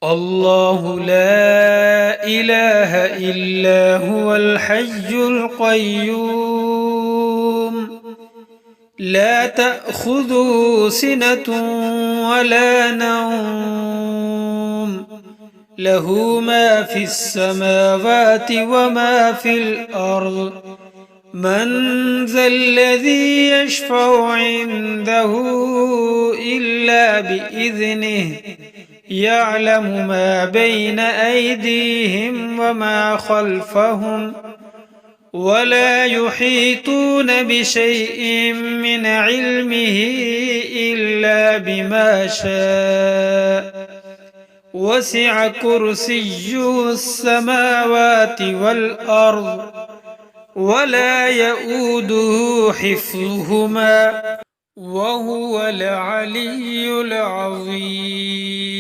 الله لا إله إلا هو الحي القيوم لا تأخذه سنة ولا نوم له ما في السماوات وما في الأرض من ذا الذي يشفع عنده إلا بإذنه يعلم ما بين أيديهم وما خلفهم ولا يحيطون بشيء من علمه إلا بما شاء وسع كرسيه السماوات والأرض ولا يؤوده حفظهما وهو العلي العظيم.